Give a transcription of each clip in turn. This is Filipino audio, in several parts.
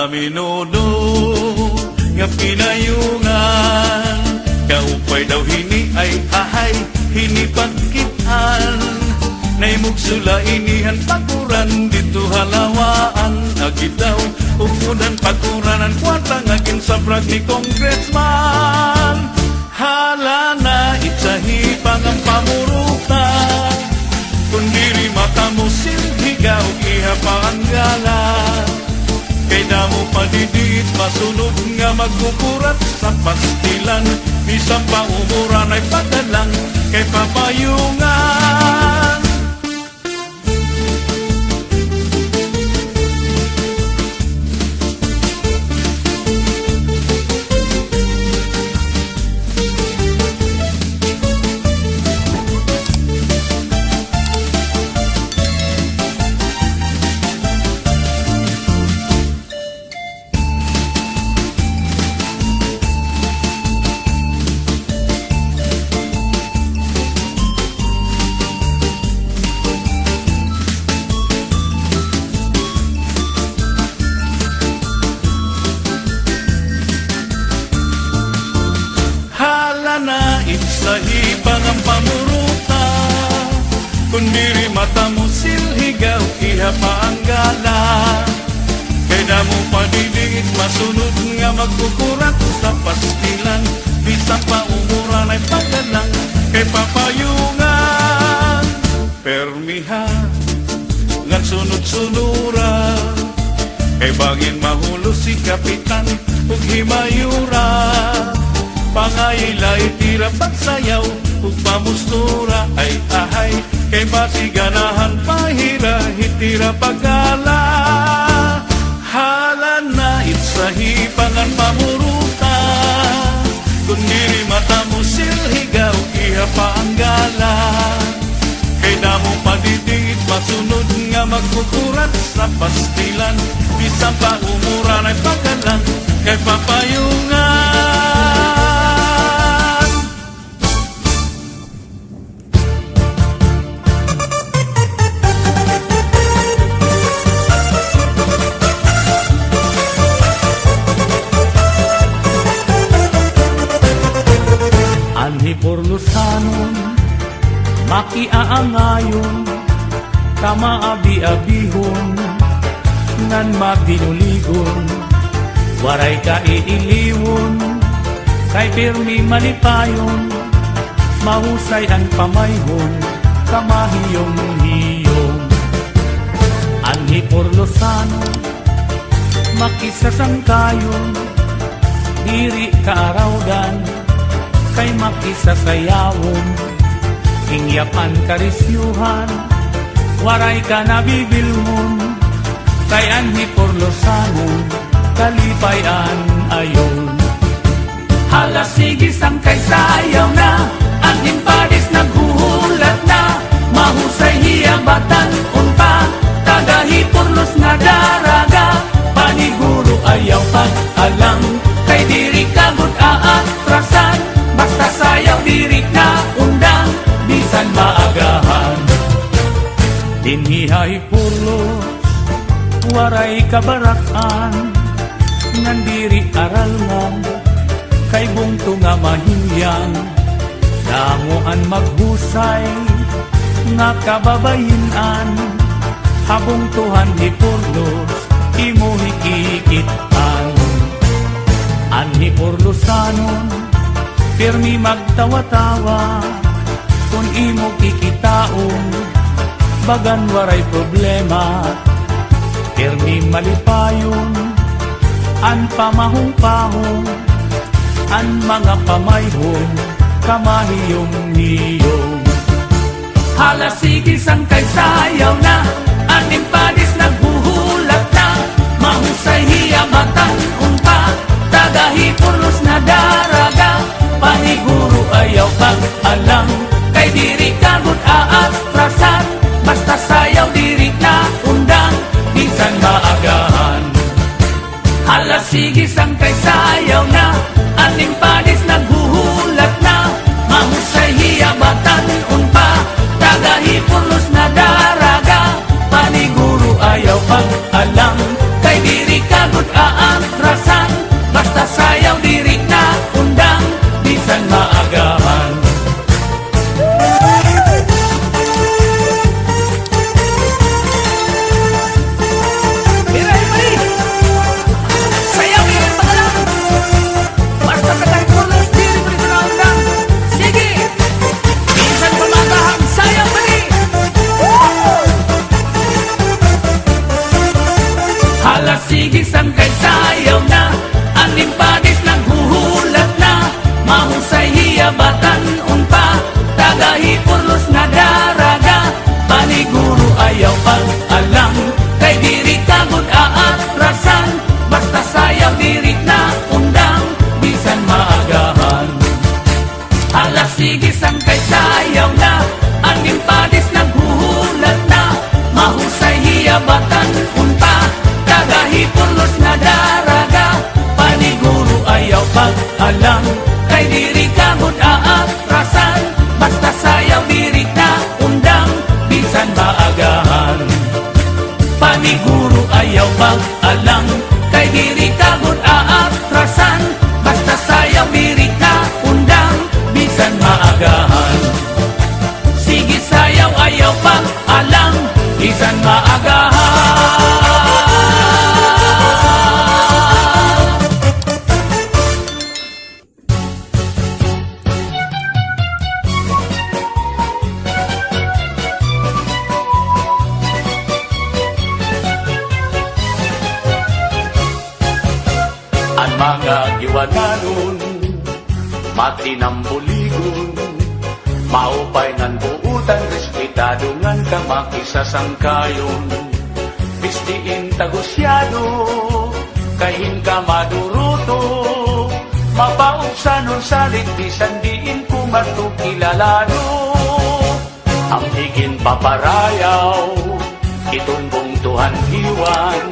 Minuno nga pinayungan, kaupay daw hini ay ahay hinipagkitan. Naimugsula inihan paguran dito halawaan, agid daw upunan paguranan kwarta ngagin sa brag ni congressman. Hala na itsahi pang ang pamurutan, kundiri mata mo silhigaw iha pa ang gala. Kay damo padidit masunod nga magkukurat sa pastilan, isang paumuran ay padalang kay papayungan. Sahibang ang pamuruta, kundiri mata mo silhigaw iha pa ang gala. Kay damo padidit masunod nga magkukurat sa pastilan, bisang paumuran ay pagdalang kay papayungan. Permiha ngan sunod-sunura, kay bangin mahulo si kapitan ug himayura. Pangayilay tira pagsayaw ug pamustura ay ahay, kay masiganahan pahira hitira pagala. Hala na itsahipangan pamuruta, kundiri mata mo silhigaw iha pa ang gala. Kay damo padidit masunod nga magkukurat sa pastilan, bisang paumuran ay pagdalang kay papayungan. Anhi porlusanon, makiaangayon, kamaabi-abihon, ngan mabinuligon, waray ka iiliwon, kay pirmi malipayon, mahusay ang pamayhon, kamahiyong-hiyong. Anhi porlusanon, makisasangkayon, diri kaarawdan, kay makisasayawon, ingyapan karisyuhan, waray ka nabibilmon, kay anhi porlosanon, kalipayan ayon. Hala sige sang kay sayaw na, ang impadis naghuhulat na, mahusay hiyabatan unpa, tagahi porlos nga daraga, paniguro ayaw pag-alang, kay diri kagod aatrasan, basta sayaw diri na undang, bisan maagahan. Dinhihay purlos, waray kabarakan, nandiri aralman, kay bungto nga mahiyang, damuan maghusay, nga kababayinan, habong tuhan ni purlos, imo hikikitan. Anhi porlosanon, pirmi magtawa-tawa, kung imo kikitaong, bagan waray problema, pirmi malipayon, an pamahong-pahong, an mga pamayhon, kamahiyong-hiyong. Hala sige sang kay sayaw na, aning padis nagbuhulat na, mahusay hiyabatan unpa, tagahi purlos na daraga, paniguro ayaw pag-alang, kay diri kagod aatrasan, basta sayaw diri na undang, bisan maagahan. Hala sige sang kay sayaw na, aning padis naghuhulat na, mahusay hiyabatan unpa, tagahi purlos na daraga, paniguro ayaw pag-alang, kay diri kagod aatrasan, Hala sige sangkay sayaw na, ang impadis naghuhulat na, mahusay hiyabatan unta, tagahipulos na daraga, paniguro ayaw pag-alam, kay diri kamot aatrasan, basta sayaw diri na undang, bisan maagahan. Paniguro ayaw pag-alam, kay diri kamot aatrasan, basta sayaw diri na undang, bisan maagahan. Sige sayaw ayaw pag-alam, bisan maagahan. Ang mga giwananon, matinambuligon, maupay ng buutan, respetado ngan ka makisasangkayon. Bistiin tagusyado, kahin ka maduruto, mapauksanon sa ligtisan diin kumatukilalado. Ang higin paparayaw, itumbong tuhan hiwan,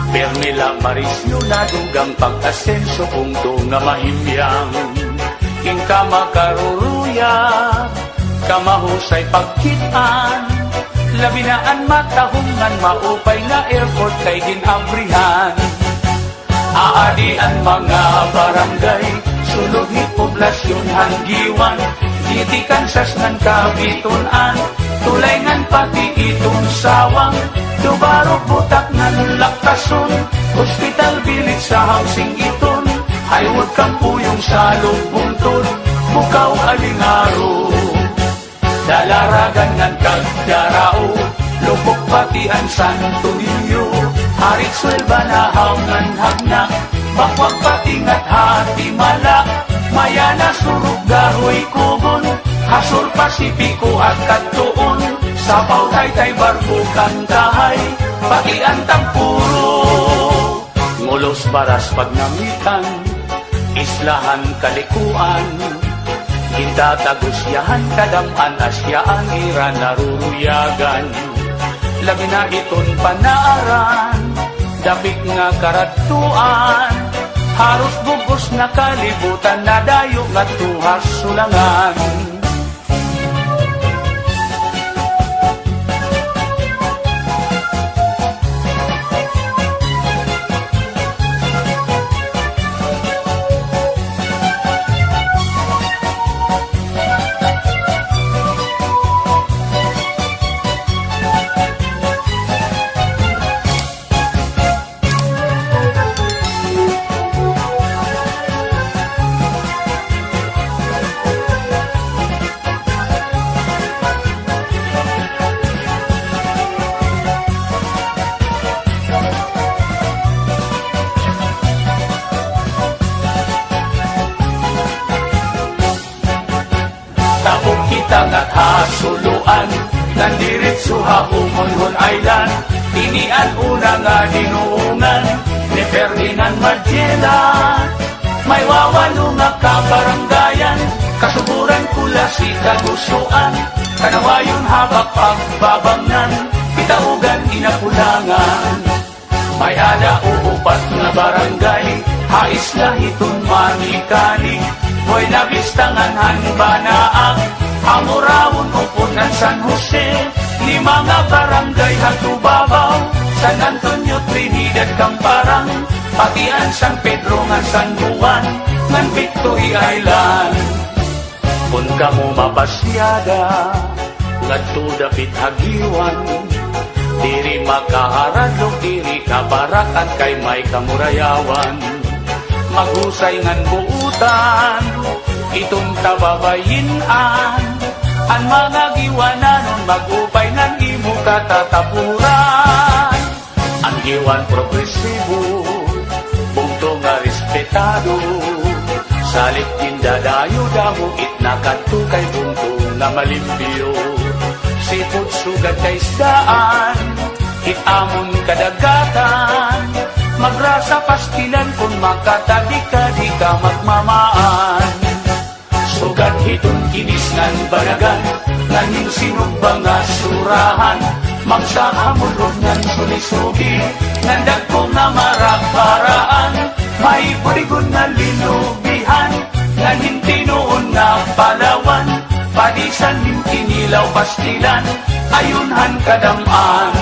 Pernila Marisyo na dugang pag-asenso punto nga mahimyang. King ka makaruruya, kamahusay pagkitaan, labinaan matahungan, maupay nga airport kay ginabrihan. Aadian mga barangay, suluhi poblasyon hanggiwan, gitikan sasnan kabitunan, tulay ngan pati itong sawang, Dubarok butak ng laktason, hospital village sa housing iton, haywag kang puyong sa lugbuntod, bukaw alingaro. Dalaragan ng kagdarao, lupok pati ang Santo Niño, harit swelba na hangan hagna, bakwag pati ngat hati mala, mayana surug gahoy kubon, hasur Pasipiko at Kantoon, sapaw tay barko kantahay, pati ang tampuro. Ngulos baras pagnamitan, islahan kalikuan, hintatagusyahan kadaman asyaan ira naruruyagan. Labi na iton panaaran, dapik nga karatuan, haros bugos na kalibutan na dayo nga tuhas sulangan. Tapos kita ngat hasuluan, nandiritso Umonhon Island, tinian una nga dinuungan, ni Ferdinand Magellan. May wawalo nga kabarangayan, kasuburan kula si kagusuan, kanawayon habak pagbabangnan, pitaugan inapulangan. May ada uupat na barangay, hais lahiton manikani, hoy nabistangan hanbanaak, hamurawon upunan San Jose, ni mga barangay hatubabaw, San Antonio, Trinidad, Camparang, pati ang San Pedro nga San Juan, ngan Victory Island. Kung kamo mapasyada, ngadto dapit hagiwan, diri makaharadlok, diri kabarakan kay may kamurayawan. Maghusay ngan buutan, itong tababayinan, ang mga giwananon magupay ng imo katatapuran. Ang giwan progresibo, bungto nga respetado, salit dadayo damo itnakadto kay bungto nga malimpyo. Sipot sugat kay isdaan, hitamon kadagatan, magrasa pastilan kung makatabi ka di ka magmamaan. Sugat Hitong kinis ng baragan, nganing sinubang nga surahan, magsakamulog ng sulisugi, nandag ko nga maraparaan, may burigon na linubihan, nganing tinuon nga palawan, padisan hintinilaw pastilan, ayunhan kadamaan.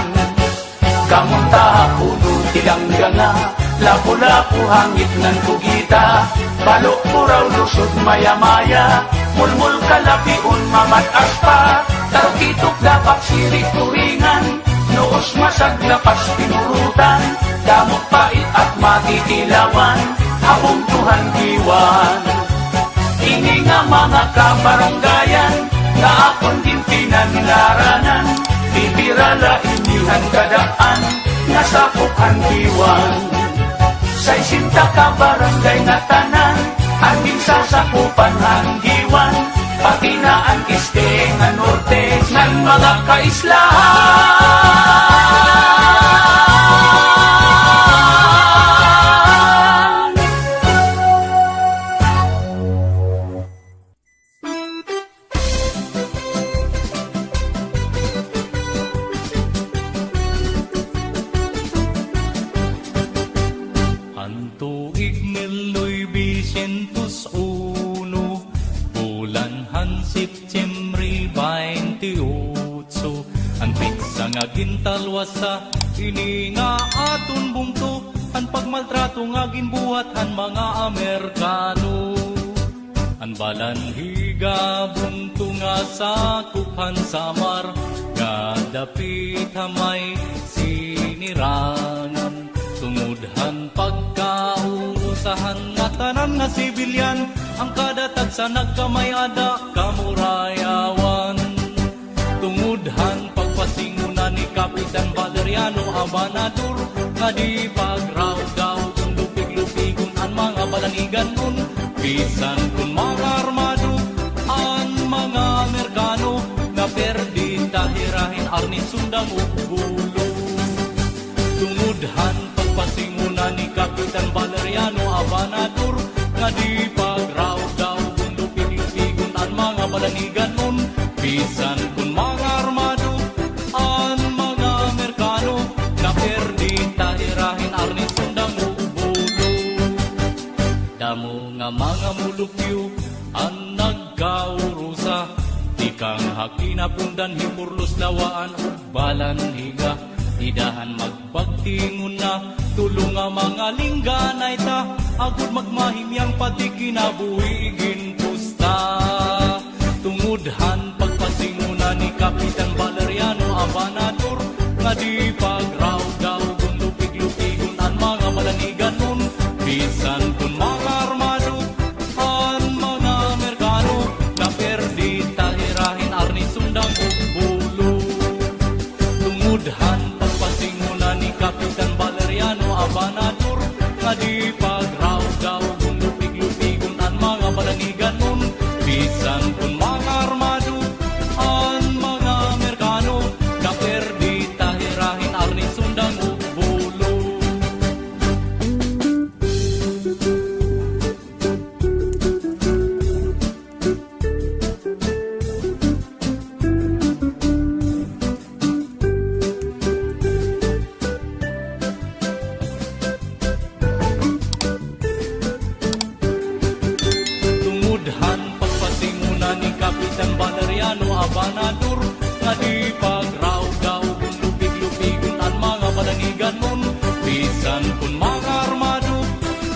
Kamunta puno tilangga nga, lapu-lapu hangit ng tugita, balok puraw lusod maya-maya, mulmul kalapiun mamatas pa, tarukitok dapat sirit turingan, noos masaglapas pinurutan, damot pait at matitilawan, habong tuhan diwan. Ini nga mga kabaranggayan, na akong din pinanlaranan, bibirala inihan kadaan, nga sapukan diwan. Sa isinta ka barangay na tanan, angin sasakupan hanggiwan, pati na ang iste nga norte ng mga kaislahan. Antuig 1901, bulanhan Septembre 28, ang pizza nga gintalwasa, ini nga aton bungto, ang pagmaltrato nga ginbuhat ang mga Amerikano. Ang balanhiga bungto nga sakupan samar, nga dapit hamay siniranan. Tungudhan pagkausahan nga tanan nga sibilyan, ang kadatag sa nagkamayada kamurayawan. Tungudhan pagpasingunan ni Kapitan Valeriano Abanador, nga di pagraw-gaw kung lupig-lupigon ang mga balanigan nun, bisan kung mga armado ang mga Amerikano, na perdi tahirahin arni sundang ugulo. Tungudhan pagpasingunan ni Kapitan Valeriano Abanador, nga di pagraw-gaw kung lupig-lupigon ang mga balanigan nun, bisan kung mga armado ang mga Amerikano, na perdi tahirahin arni sundang ugulo. Damo nga mga mulupyo ang nagkaurusa, di kang hakinapundan hipurlos lawaan o balanhiga, idahan magpagtingon na tulong nga mga lingganay ta, agud magmahimyang pati kinabuhigin pusta. Tungudhan pagpasingunan ni Kapitan Valeriano Abanador, nga di pagraw-gaw kung lupig-lupigon ang mga balanigan nun, bisan kung mga armado ang mga Amerikano, na perdi tahirahin arni sundang ubulo. Tungudhan pagpasingunan ni Kapitan Valeriano Abanador, nga di pagraw-gaw kung lupig-lupigon ang mga balanigan nun, bisan kung mga armado ang mga Amerikano, na perdi tahirahin arni sundang ubulo. Tungudhan pagpasingunan ni Kapitan Valeriano Abanador, nga di pagraw-gaw kung lupig-lupigon ang mga balanigan nun, bisan kung mga armado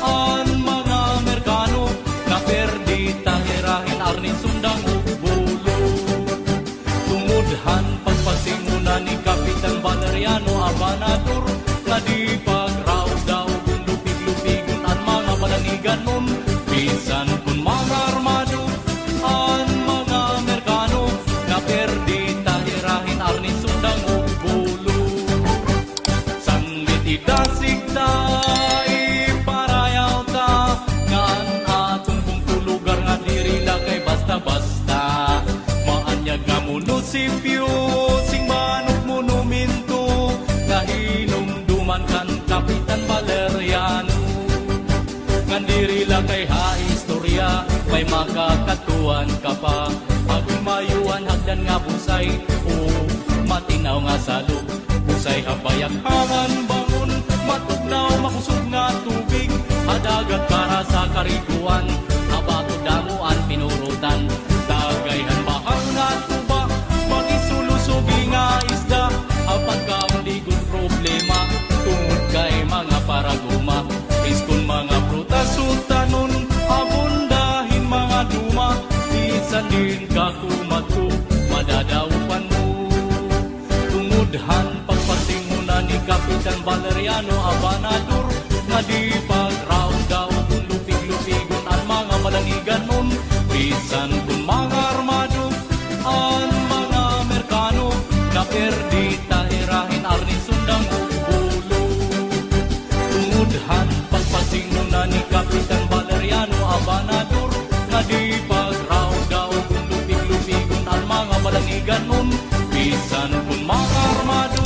ang mga Amerikano, na perdi tahirahin arni sundang ubulo. Tungudhan pagpasingunan ni Kapitan Valeriano Abanador, nga di pagraw-gaw kung lupig-lupigon ang mga balanigan nun, bisan kung mga armado ang mga Amerikano, na perdi tahirahin arni sundang ubulo. Sanggit idasig ta iparayaw ta, nga ang atong kung tulugar nga diri lagay basta-basta. Maanyag nga munisipyo sing manok monumento, nga hinumduman kan Kapitan Valeriano, nga diri lagay ha istorya may makakatuwa Dagan ka pa Agoy mayuan hagdan nga busay O matinaw nga salog Busay habayak hangan bangon Matugnaw makusog nga tubig Hadagat para sa kariguan Abato damuan pinurutan Dagayhan bahang nga tuba Pagisulusugi nga isda Apag kaundigon problema Tungod kay mga paraguma Iskon mga prutas utanon Abundahin mga duma Isan din kakumatu Madadaupan mo Tungudhan pagpasingunan ni Kapitan Valeriano Abanador Nga di pagraw daw kung lupig-lupigon ang mga malanigan nun Bisan kung mga armado ang mga Amerikano Na perdita irahin arning sundang ulo Tungudhan pagpasingunan ni Kapitan Valeriano Abanador Nga di pagraw daw kung lupig-lupigon ang mga malanigan nun Bisan kung mga armado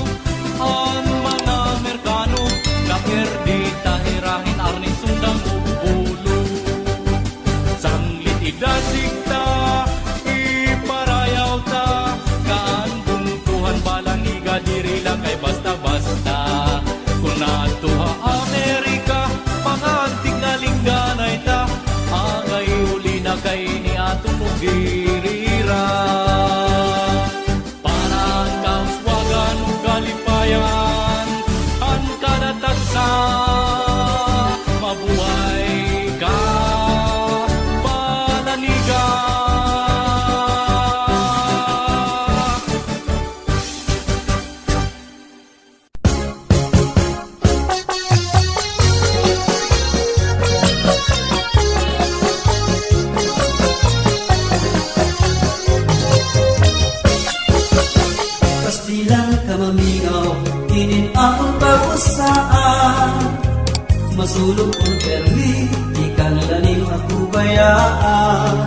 ang mga Amerikano Na perdita irahin arning sundang ulo Sanglit idasigta iparayaw ta Kaan buntuhan balaniga diri lang kay basta-basta Kung natuha Amerika Pangantig na lingganay ta Angay uli na kay ni atong mugirira Parang kauswagan o galipayan Ang kadatagsa Mabuhay ka Balaniga Pastilang kamamingaw, kinin akong pag-usaan Masulog kong perli, di kang laning ako bayaan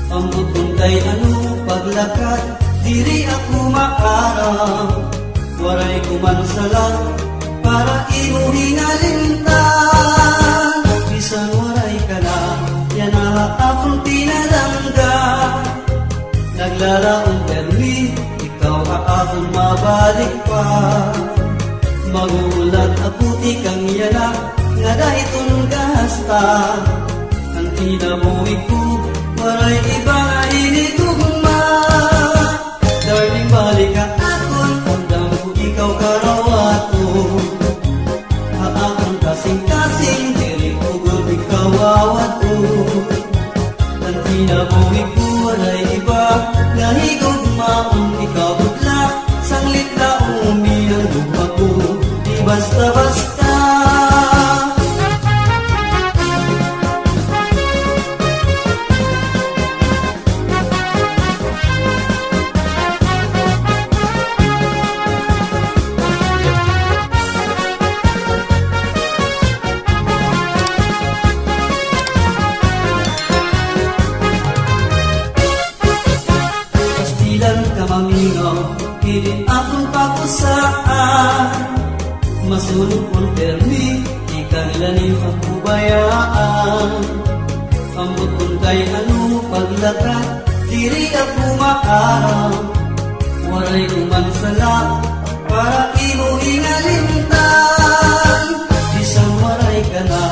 Ambot kong kay ano paglakad, diri ako maarang Waray kumansalang, para imo hingalintan Bisan waray ka na, yan akong tinalangga Naglalaong perli, ikaw akong mabalik pa Magulat aputi kang yanak Nga dahitong gasta Ang tinabuhi ko Waray iba nga initugma Darling balik ka akon Undang ko ikaw karawato Haakang kasing-kasing Diri ko gulbi kawawato Ang tinabuhi ko Waray iba Nga higugma ikaw butla Sanglit na umi ang lupa ko Di basta-basta Pastilang kamamingaw Pilit akong pakusaan Masulog kong permi Ikang lalim ako bayaan Ambot kong kay ano paglakad Diri ako maarang Waray kumansala Para imo hingalintan Isang waray ka na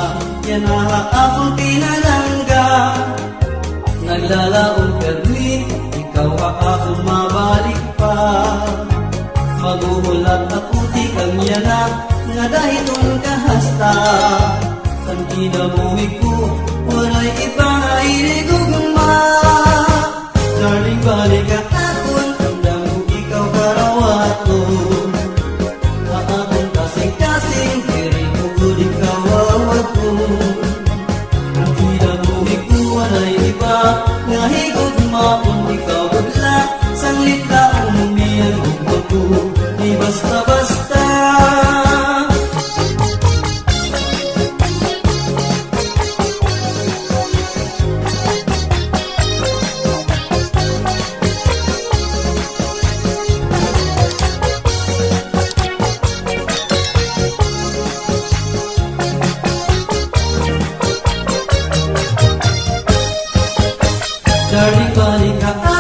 Yan akong pinalangga Naglalaong permi Ikaw akong mabalik pa Maguhulat ako di kang yanak Nga dahitong kahasta Ang kinabuhi ko Waray iba nga inigugma Darling balik ka akon Tandang ko ikaw karawato Akong kasing-kasing Kiri ko guli kawawato Ang kinabuhi ko Waray iba nga higugma Kung ikaw bugla Sanglit na umiyan ko Di basta-basta balik ka